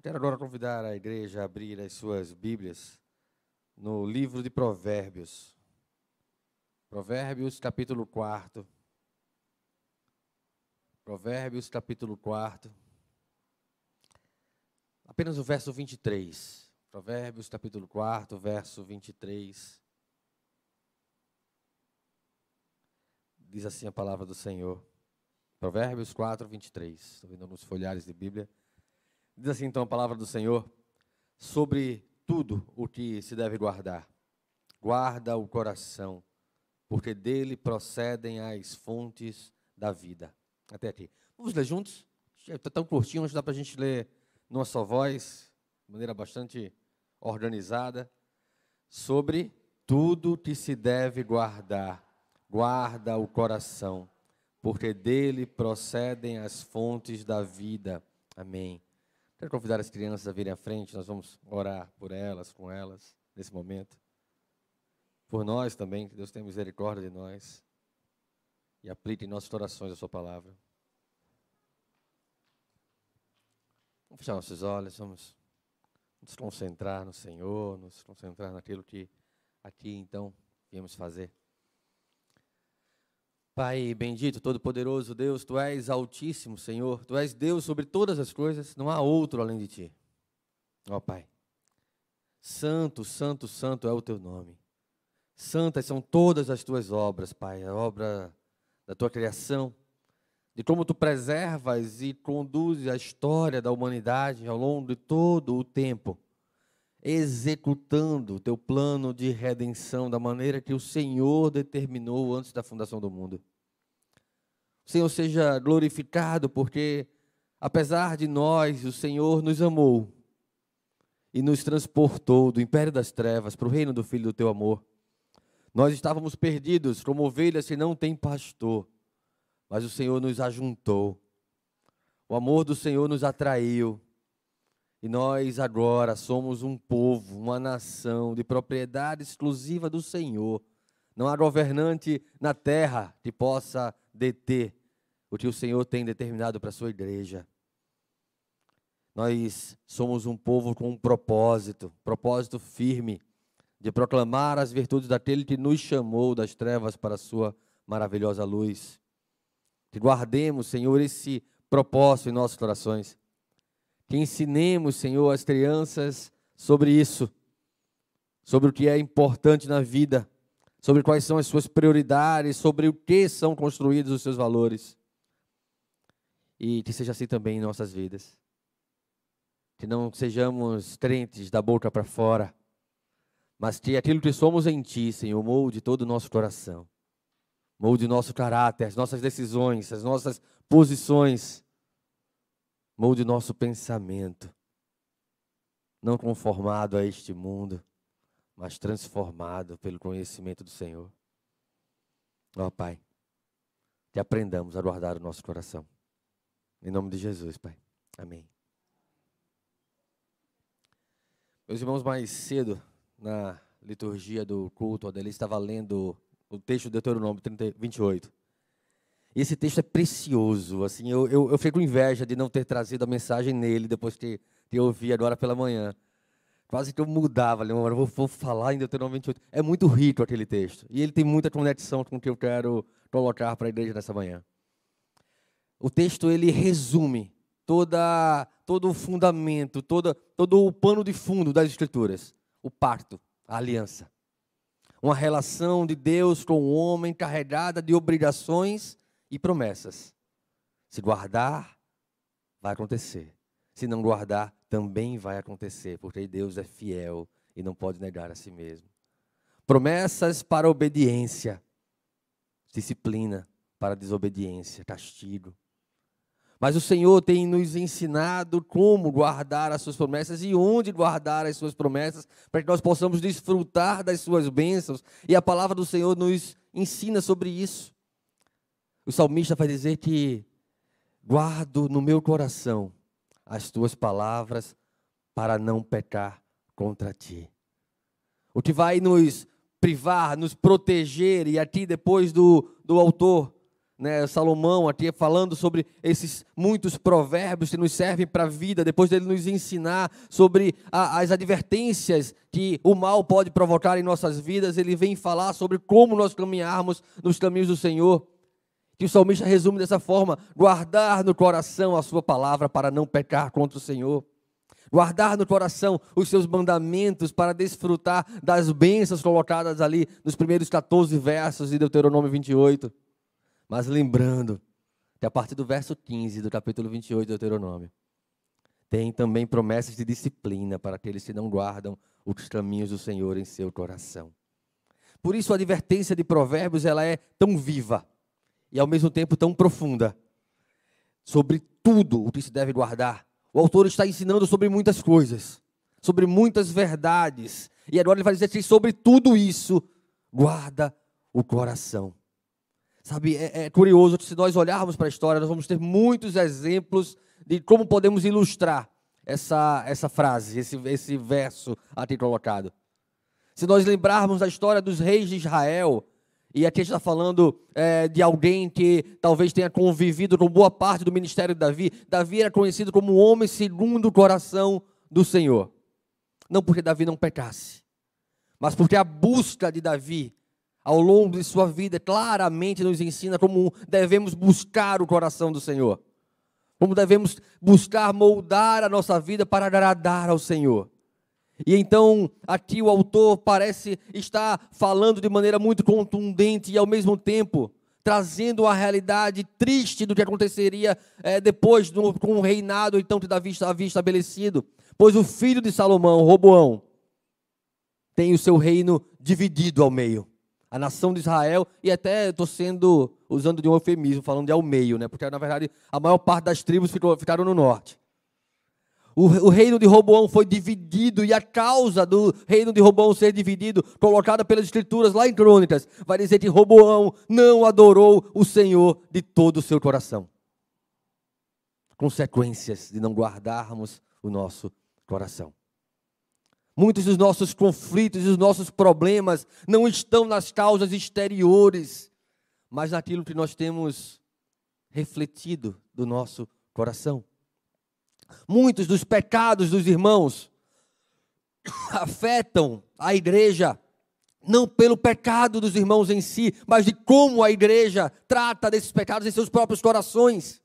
Quero agora convidar a igreja a abrir as suas Bíblias no livro de Provérbios. Provérbios, capítulo 4. Provérbios, capítulo 4. Apenas o verso 23. Provérbios, capítulo 4, verso 23. Diz assim a palavra do Senhor. Provérbios 4, 23. Estou vendo nos folhares de Bíblia. Diz assim então a palavra do Senhor: sobre tudo o que se deve guardar, guarda o coração, porque dele procedem as fontes da vida. Até aqui. Vamos ler juntos? Está tão curtinho, mas dá para a gente ler numa só voz, de maneira bastante organizada. Sobre tudo que se deve guardar, guarda o coração, porque dele procedem as fontes da vida. Amém. Quero convidar as crianças a virem à frente, nós vamos orar por elas, com elas, nesse momento. Por nós também, que Deus tenha misericórdia de nós e aplique em nossas orações a sua palavra. Vamos fechar nossos olhos, vamos nos concentrar no Senhor, nos concentrar naquilo que aqui então viemos fazer. Pai bendito, todo-poderoso Deus, Tu és altíssimo, Senhor, Tu és Deus sobre todas as coisas, não há outro além de Ti. Ó Pai, santo, santo, santo é o Teu nome. Santas são todas as Tuas obras, Pai, a obra da Tua criação, de como Tu preservas e conduzes a história da humanidade ao longo de todo o tempo, executando o Teu plano de redenção da maneira que o Senhor determinou antes da fundação do mundo. O Senhor seja glorificado, porque apesar de nós, o Senhor nos amou e nos transportou do império das trevas para o reino do Filho do Teu amor. Nós estávamos perdidos como ovelhas que não têm pastor, mas o Senhor nos ajuntou. O amor do Senhor nos atraiu. E nós agora somos um povo, uma nação de propriedade exclusiva do Senhor. Não há governante na terra que possa deter o que o Senhor tem determinado para a sua igreja. Nós somos um povo com um propósito firme, de proclamar as virtudes daquele que nos chamou das trevas para a sua maravilhosa luz. Que guardemos, Senhor, esse propósito em nossos corações. Que ensinemos, Senhor, as crianças sobre isso, sobre o que é importante na vida, sobre quais são as suas prioridades, sobre o que são construídos os seus valores. E que seja assim também em nossas vidas. Que não sejamos crentes da boca para fora, mas que aquilo que somos em Ti, Senhor, molde todo o nosso coração, molde o nosso caráter, as nossas decisões, as nossas posições, molde o nosso pensamento, não conformado a este mundo, mas transformado pelo conhecimento do Senhor. Ó Pai, que aprendamos a guardar o nosso coração. Em nome de Jesus, Pai. Amém. Meus irmãos, mais cedo, na liturgia do culto, a Adeli estava lendo o texto de Deuteronômio 28. E esse texto é precioso, assim, eu fiquei com inveja de não ter trazido a mensagem nele, depois que eu ouvi agora pela manhã. Quase que eu mudava, eu vou falar em Deuteronômio 28. É muito rico aquele texto, e ele tem muita conexão com o que eu quero colocar para a igreja nessa manhã. O texto, ele resume todo o fundamento, todo o pano de fundo das Escrituras. O pacto, a aliança. Uma relação de Deus com o homem carregada de obrigações e promessas. Se guardar, vai acontecer. Se não guardar, também vai acontecer, porque Deus é fiel e não pode negar a si mesmo. Promessas para obediência, disciplina para desobediência, castigo. Mas o Senhor tem nos ensinado como guardar as suas promessas e onde guardar as suas promessas, para que nós possamos desfrutar das suas bênçãos. E a palavra do Senhor nos ensina sobre isso. O salmista vai dizer que guardo no meu coração as tuas palavras para não pecar contra ti. O que vai nos privar, nos proteger, e aqui depois do autor né, Salomão aqui falando sobre esses muitos provérbios que nos servem para a vida, depois dele nos ensinar sobre as advertências que o mal pode provocar em nossas vidas, ele vem falar sobre como nós caminharmos nos caminhos do Senhor, que o salmista resume dessa forma: guardar no coração a sua palavra para não pecar contra o Senhor, guardar no coração os seus mandamentos para desfrutar das bênçãos colocadas ali nos primeiros 14 versos de Deuteronômio 28. Mas lembrando que a partir do verso 15 do capítulo 28 de Deuteronômio, tem também promessas de disciplina para aqueles que não guardam os caminhos do Senhor em seu coração. Por isso a advertência de Provérbios, ela é tão viva e ao mesmo tempo tão profunda sobre tudo o que se deve guardar. O autor está ensinando sobre muitas coisas, sobre muitas verdades, e agora ele vai dizer que sobre tudo isso, guarda o coração. Sabe, é curioso que se nós olharmos para a história, nós vamos ter muitos exemplos de como podemos ilustrar essa frase, esse verso aqui colocado. Se nós lembrarmos da história dos reis de Israel, e aqui está falando de alguém que talvez tenha convivido com boa parte do ministério de Davi. Davi era conhecido como um homem segundo o coração do Senhor. Não porque Davi não pecasse, mas porque a busca de Davi ao longo de sua vida claramente nos ensina como devemos buscar o coração do Senhor. Como devemos buscar moldar a nossa vida para agradar ao Senhor. E então, aqui o autor parece estar falando de maneira muito contundente e ao mesmo tempo trazendo a realidade triste do que aconteceria depois com o reinado então que Davi havia estabelecido. Pois o filho de Salomão, Roboão, tem o seu reino dividido ao meio. A nação de Israel, e até estou usando de um eufemismo, falando de ao meio, né? Porque na verdade a maior parte das tribos ficaram no norte. O reino de Roboão foi dividido, e a causa do reino de Roboão ser dividido, colocada pelas escrituras lá em Crônicas, vai dizer que Roboão não adorou o Senhor de todo o seu coração. Consequências de não guardarmos o nosso coração. Muitos dos nossos conflitos e dos nossos problemas não estão nas causas exteriores, mas naquilo que nós temos refletido do nosso coração. Muitos dos pecados dos irmãos afetam a igreja, não pelo pecado dos irmãos em si, mas de como a igreja trata desses pecados em seus próprios corações.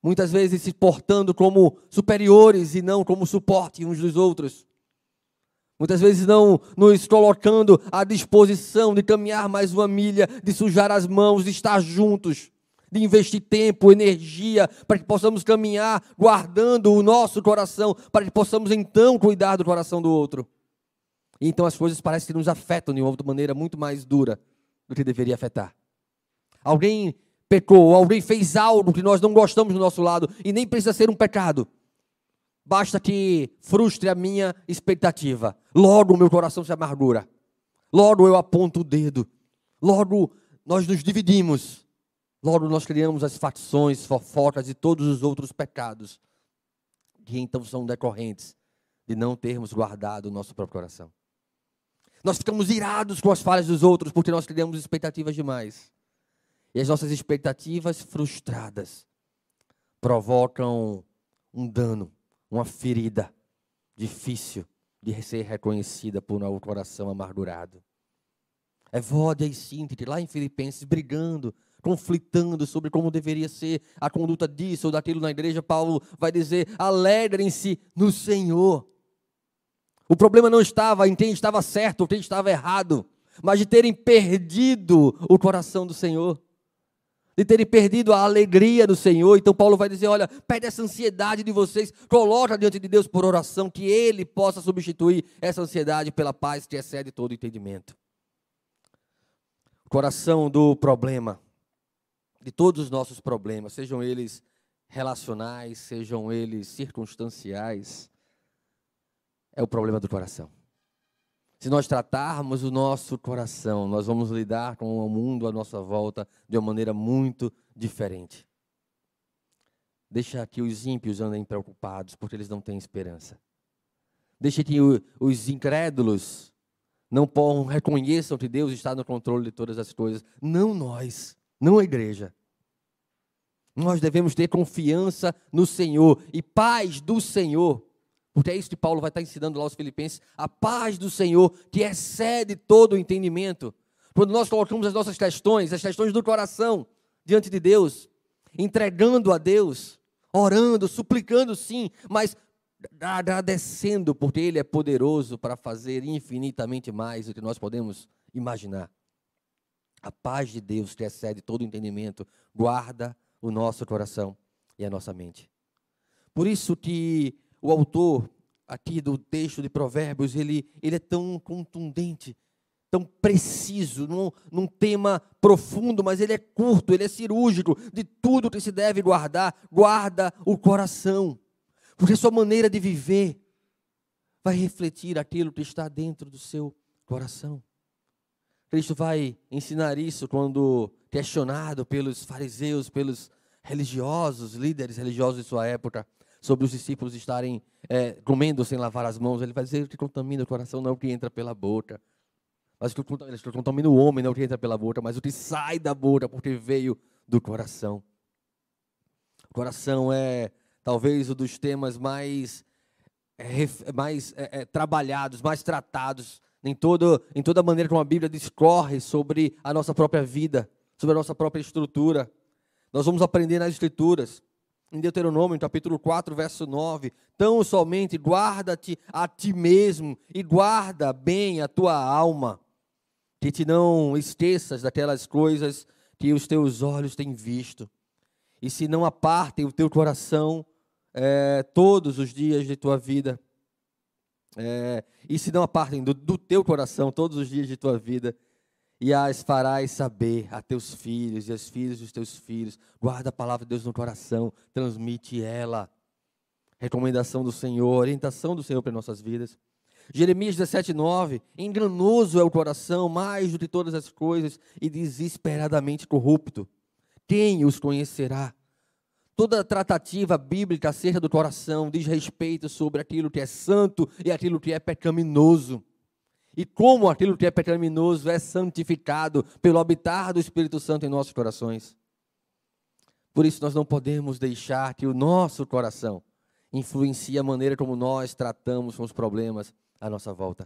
Muitas vezes se portando como superiores e não como suporte uns dos outros. Muitas vezes não nos colocando à disposição de caminhar mais uma milha, de sujar as mãos, de estar juntos, de investir tempo, energia, para que possamos caminhar guardando o nosso coração, para que possamos então cuidar do coração do outro. E então as coisas parecem que nos afetam de uma outra maneira muito mais dura do que deveria afetar. Alguém pecou, alguém fez algo que nós não gostamos do nosso lado, e nem precisa ser um pecado. Basta que frustre a minha expectativa. Logo o meu coração se amargura. Logo eu aponto o dedo. Logo nós nos dividimos. Logo nós criamos as facções, fofocas e todos os outros pecados, que então são decorrentes de não termos guardado o nosso próprio coração. Nós ficamos irados com as falhas dos outros, porque nós criamos expectativas demais. E as nossas expectativas frustradas provocam um dano, uma ferida difícil de ser reconhecida por um coração amargurado. Evódia e Síntique, lá em Filipenses, brigando, conflitando sobre como deveria ser a conduta disso ou daquilo na igreja, Paulo vai dizer: alegrem-se no Senhor. O problema não estava em quem estava certo ou quem estava errado, mas de terem perdido o coração do Senhor, de terem perdido a alegria do Senhor. Então Paulo vai dizer: olha, pede essa ansiedade de vocês, coloca diante de Deus por oração, que Ele possa substituir essa ansiedade pela paz que excede todo entendimento. O coração do problema, de todos os nossos problemas, sejam eles relacionais, sejam eles circunstanciais, é o problema do coração. Se nós tratarmos o nosso coração, nós vamos lidar com o mundo à nossa volta de uma maneira muito diferente. Deixa que os ímpios andem preocupados, porque eles não têm esperança. Deixa que os incrédulos não reconheçam que Deus está no controle de todas as coisas. Não nós. não a igreja. Nós devemos ter confiança no Senhor e paz do Senhor, porque é isso que Paulo vai estar ensinando lá aos Filipenses, a paz do Senhor que excede todo o entendimento. Quando nós colocamos as nossas questões, as questões do coração diante de Deus, entregando a Deus, orando, suplicando sim, mas agradecendo, porque Ele é poderoso para fazer infinitamente mais do que nós podemos imaginar. A paz de Deus que excede todo o entendimento, guarda o nosso coração e a nossa mente. Por isso que o autor aqui do texto de Provérbios, ele é tão contundente, tão preciso, num tema profundo, mas ele é curto, ele é cirúrgico, de tudo que se deve guardar, guarda o coração, porque sua maneira de viver vai refletir aquilo que está dentro do seu coração. Cristo vai ensinar isso quando questionado pelos fariseus, pelos religiosos, líderes religiosos de sua época, sobre os discípulos estarem comendo sem lavar as mãos. Ele vai dizer que contamina o coração não é o que entra pela boca, mas que contamina o homem não é o que entra pela boca, mas o que sai da boca, porque veio do coração. O coração é talvez um dos temas mais trabalhados, mais tratados em toda a maneira como a Bíblia discorre sobre a nossa própria vida, sobre a nossa própria estrutura. Nós vamos aprender nas Escrituras, em Deuteronômio, capítulo 4, verso 9, tão somente guarda-te a ti mesmo e guarda bem a tua alma, que te não esqueças daquelas coisas que os teus olhos têm visto, e se não apartem o teu coração todos os dias de tua vida, e se não apartem do teu coração todos os dias de tua vida, e as farás saber a teus filhos e aos filhos dos teus filhos. Guarda a palavra de Deus no coração, transmite ela. Recomendação do Senhor, orientação do Senhor para nossas vidas. Jeremias 17:9, enganoso é o coração mais do que todas as coisas e desesperadamente corrupto. Quem os conhecerá? Toda tratativa bíblica acerca do coração diz respeito sobre aquilo que é santo e aquilo que é pecaminoso. E como aquilo que é pecaminoso é santificado pelo habitar do Espírito Santo em nossos corações. Por isso nós não podemos deixar que o nosso coração influencie a maneira como nós tratamos com os problemas à nossa volta.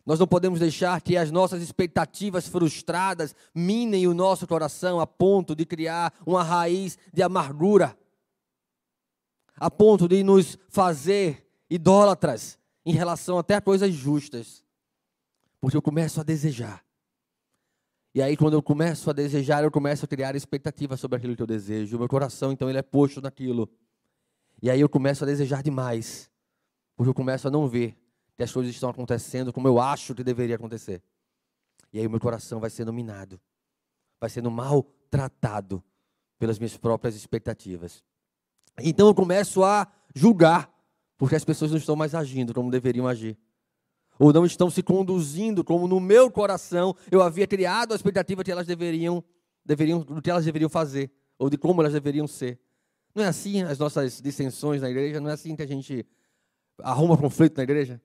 Nós não podemos deixar que as nossas expectativas frustradas minem o nosso coração a ponto de criar uma raiz de amargura, a ponto de nos fazer idólatras em relação até a coisas justas. Porque eu começo a desejar. E aí quando eu começo a desejar, eu começo a criar expectativas sobre aquilo que eu desejo. O meu coração, então, ele é posto naquilo. E aí eu começo a desejar demais. Porque eu começo a não ver que as coisas estão acontecendo como eu acho que deveria acontecer. E aí o meu coração vai sendo minado. Vai sendo maltratado pelas minhas próprias expectativas. Então eu começo a julgar. Porque as pessoas não estão mais agindo como deveriam agir. Ou não estão se conduzindo como no meu coração eu havia criado a expectativa que elas do que elas deveriam fazer, ou de como elas deveriam ser. Não é assim as nossas dissensões na igreja? Não é assim que a gente arruma conflito na igreja?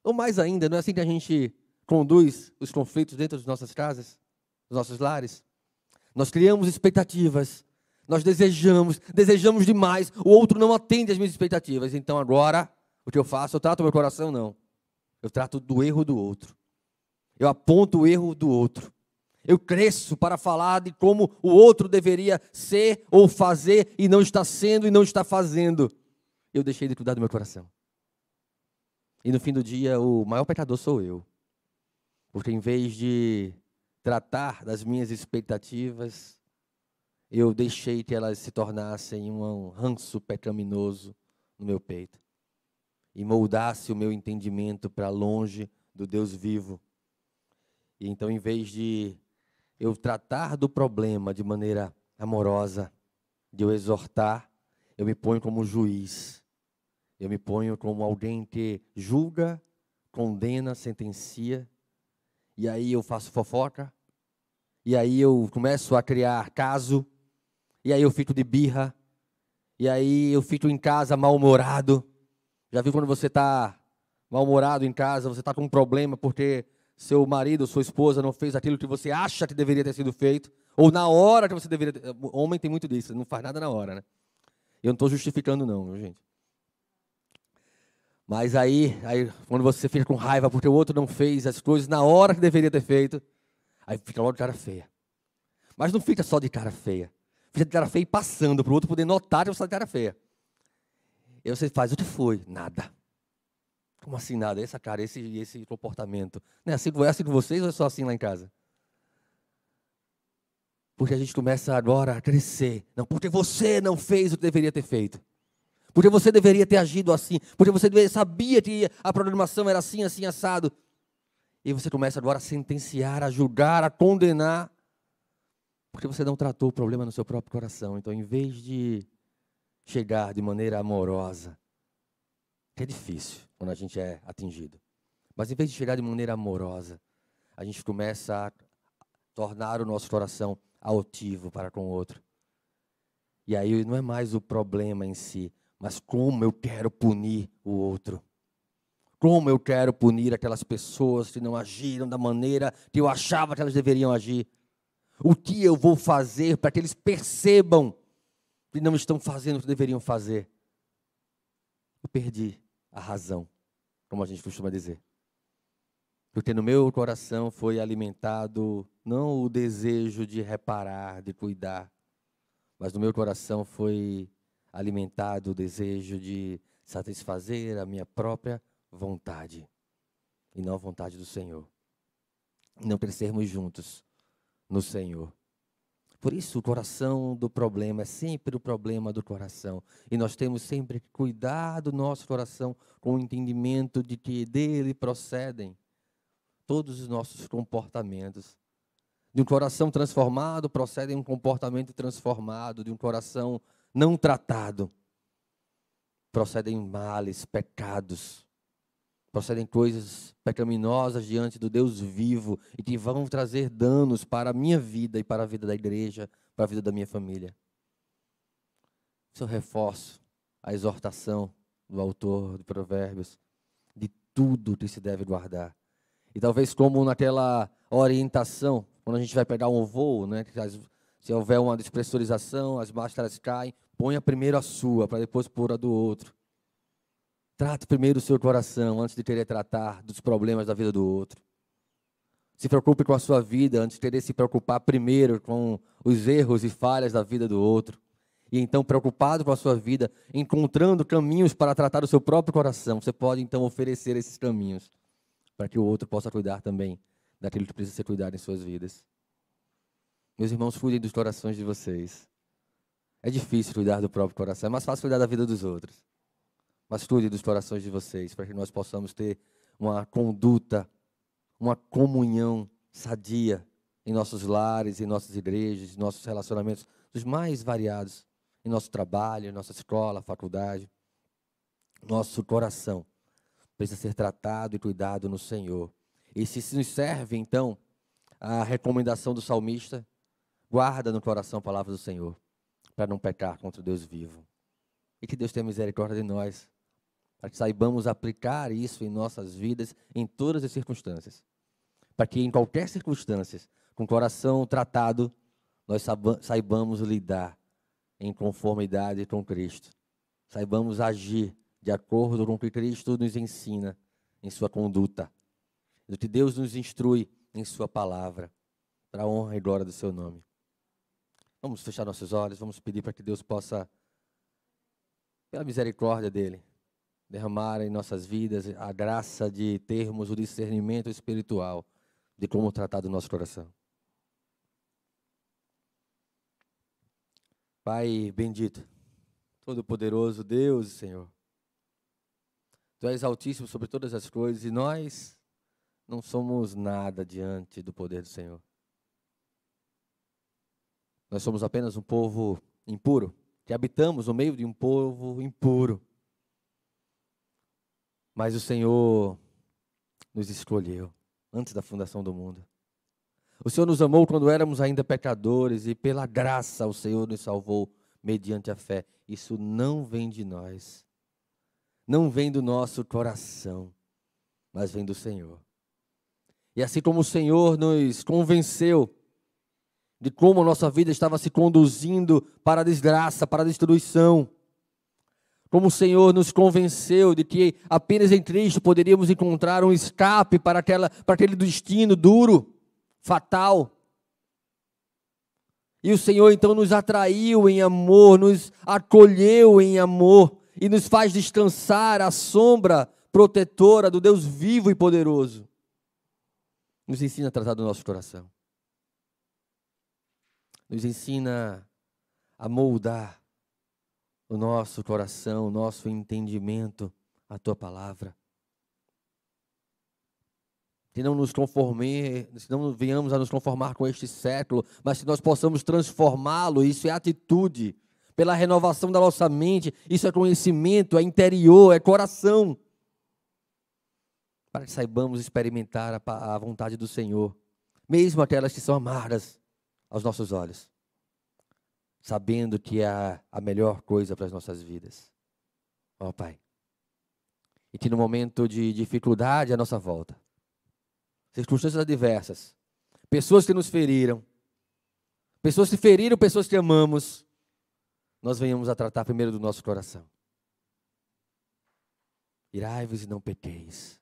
Ou mais ainda, não é assim que a gente conduz os conflitos dentro das nossas casas, dos nossos lares? Nós criamos expectativas, nós desejamos demais, o outro não atende às minhas expectativas, então agora, o que eu faço? Eu trato o meu coração? Não. Eu trato do erro do outro. Eu aponto o erro do outro. Eu cresço para falar de como o outro deveria ser ou fazer e não está sendo e não está fazendo. Eu deixei de cuidar do meu coração. E no fim do dia, o maior pecador sou eu. Porque em vez de tratar das minhas expectativas, eu deixei que elas se tornassem um ranço pecaminoso no meu peito. E moldasse o meu entendimento para longe do Deus vivo. E então, em vez de eu tratar do problema de maneira amorosa, de eu exortar, eu me ponho como juiz. Eu me ponho como alguém que julga, condena, sentencia. E aí eu faço fofoca. E aí eu começo a criar caso. E aí eu fico de birra. E aí eu fico em casa mal-humorado. Já viu quando você está mal-humorado em casa, você está com um problema porque seu marido ou sua esposa não fez aquilo que você acha que deveria ter sido feito, ou na hora que você deveria ter... Homem tem muito disso, não faz nada na hora, né? Eu não estou justificando não, viu, gente? Mas aí, quando você fica com raiva porque o outro não fez as coisas na hora que deveria ter feito, aí fica logo de cara feia. Mas não fica só de cara feia. Fica de cara feia e passando para o outro poder notar que você está de cara feia. E você faz, o que foi? Nada. Como assim nada? Essa cara, esse comportamento. Não é assim com vocês ou é só assim lá em casa? Porque a gente começa agora a crescer. Não, porque você não fez o que deveria ter feito. Porque você deveria ter agido assim. Porque você sabia que a programação era assim, assim, assado. E você começa agora a sentenciar, a julgar, a condenar. Porque você não tratou o problema no seu próprio coração. Então, em vez de chegar de maneira amorosa, que é difícil quando a gente é atingido. Mas em vez de chegar de maneira amorosa, a gente começa a tornar o nosso coração altivo para com o outro. E aí não é mais o problema em si, mas como eu quero punir o outro. Como eu quero punir aquelas pessoas que não agiram da maneira que eu achava que elas deveriam agir. O que eu vou fazer para que eles percebam que não estão fazendo o que deveriam fazer? Eu perdi a razão, como a gente costuma dizer. Porque no meu coração foi alimentado não o desejo de reparar, de cuidar, mas no meu coração foi alimentado o desejo de satisfazer a minha própria vontade, e não a vontade do Senhor. E não crescermos juntos no Senhor. Por isso, o coração do problema é sempre o problema do coração. E nós temos sempre que cuidar do nosso coração com o entendimento de que dele procedem todos os nossos comportamentos. De um coração transformado procede um comportamento transformado. De um coração não tratado procedem males, pecados. Procedem coisas pecaminosas diante do Deus vivo e que vão trazer danos para a minha vida e para a vida da igreja, para a vida da minha família. Isso eu reforço a exortação do autor de Provérbios, de tudo que se deve guardar. E talvez como naquela orientação, quando a gente vai pegar um voo, né, se houver uma despressurização, as máscaras caem, ponha primeiro a sua, para depois pôr a do outro. Trate primeiro o seu coração, antes de querer tratar dos problemas da vida do outro. Se preocupe com a sua vida, antes de querer se preocupar primeiro com os erros e falhas da vida do outro. E então, preocupado com a sua vida, encontrando caminhos para tratar o seu próprio coração, você pode então oferecer esses caminhos, para que o outro possa cuidar também daquilo que precisa ser cuidado em suas vidas. Meus irmãos, cuidem dos corações de vocês. É difícil cuidar do próprio coração, é mais fácil cuidar da vida dos outros. Mas cuide dos corações de vocês, para que nós possamos ter uma conduta, uma comunhão sadia em nossos lares, em nossas igrejas, em nossos relacionamentos, dos mais variados, em nosso trabalho, em nossa escola, faculdade. Nosso coração precisa ser tratado e cuidado no Senhor. E se nos serve, então, a recomendação do salmista, guarda no coração a palavra do Senhor, para não pecar contra o Deus vivo. E que Deus tenha misericórdia de nós, para que saibamos aplicar isso em nossas vidas, em todas as circunstâncias. Para que em qualquer circunstância, com o coração tratado, nós saibamos lidar em conformidade com Cristo. Saibamos agir de acordo com o que Cristo nos ensina em sua conduta. Do que Deus nos instrui em sua palavra, para a honra e glória do seu nome. Vamos fechar nossos olhos, vamos pedir para que Deus possa, pela misericórdia dEle, derramar em nossas vidas a graça de termos o discernimento espiritual de como tratar do nosso coração. Pai bendito, todo-poderoso Deus e Senhor, Tu és altíssimo sobre todas as coisas e nós não somos nada diante do poder do Senhor. Nós somos apenas um povo impuro, que habitamos no meio de um povo impuro. Mas o Senhor nos escolheu antes da fundação do mundo. O Senhor nos amou quando éramos ainda pecadores e pela graça o Senhor nos salvou mediante a fé. Isso não vem de nós, não vem do nosso coração, mas vem do Senhor. E assim como o Senhor nos convenceu de como a nossa vida estava se conduzindo para a desgraça, para a destruição, como o Senhor nos convenceu de que apenas em Cristo poderíamos encontrar um escape para aquele destino duro, fatal. E o Senhor então nos atraiu em amor, nos acolheu em amor e nos faz descansar à sombra protetora do Deus vivo e poderoso. Nos ensina a tratar do nosso coração. Nos ensina a moldar o nosso coração, o nosso entendimento, a Tua palavra. Se não venhamos a nos conformar com este século, mas se nós possamos transformá-lo, isso é atitude, pela renovação da nossa mente, isso é conhecimento, é interior, é coração, para que saibamos experimentar a vontade do Senhor, mesmo aquelas que são amargas aos nossos olhos, sabendo que é a melhor coisa para as nossas vidas. Ó Pai, e que no momento de dificuldade à nossa volta, circunstâncias adversas, pessoas que nos feriram, pessoas que feriram pessoas que amamos, nós venhamos a tratar primeiro do nosso coração. Irai-vos e não pequeis.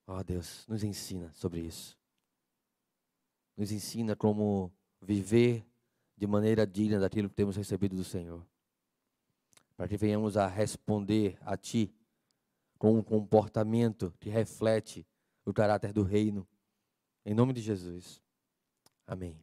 Ó Deus, nos ensina sobre isso. Nos ensina como viver de maneira digna daquilo que temos recebido do Senhor. Para que venhamos a responder a Ti com um comportamento que reflete o caráter do reino. Em nome de Jesus. Amém.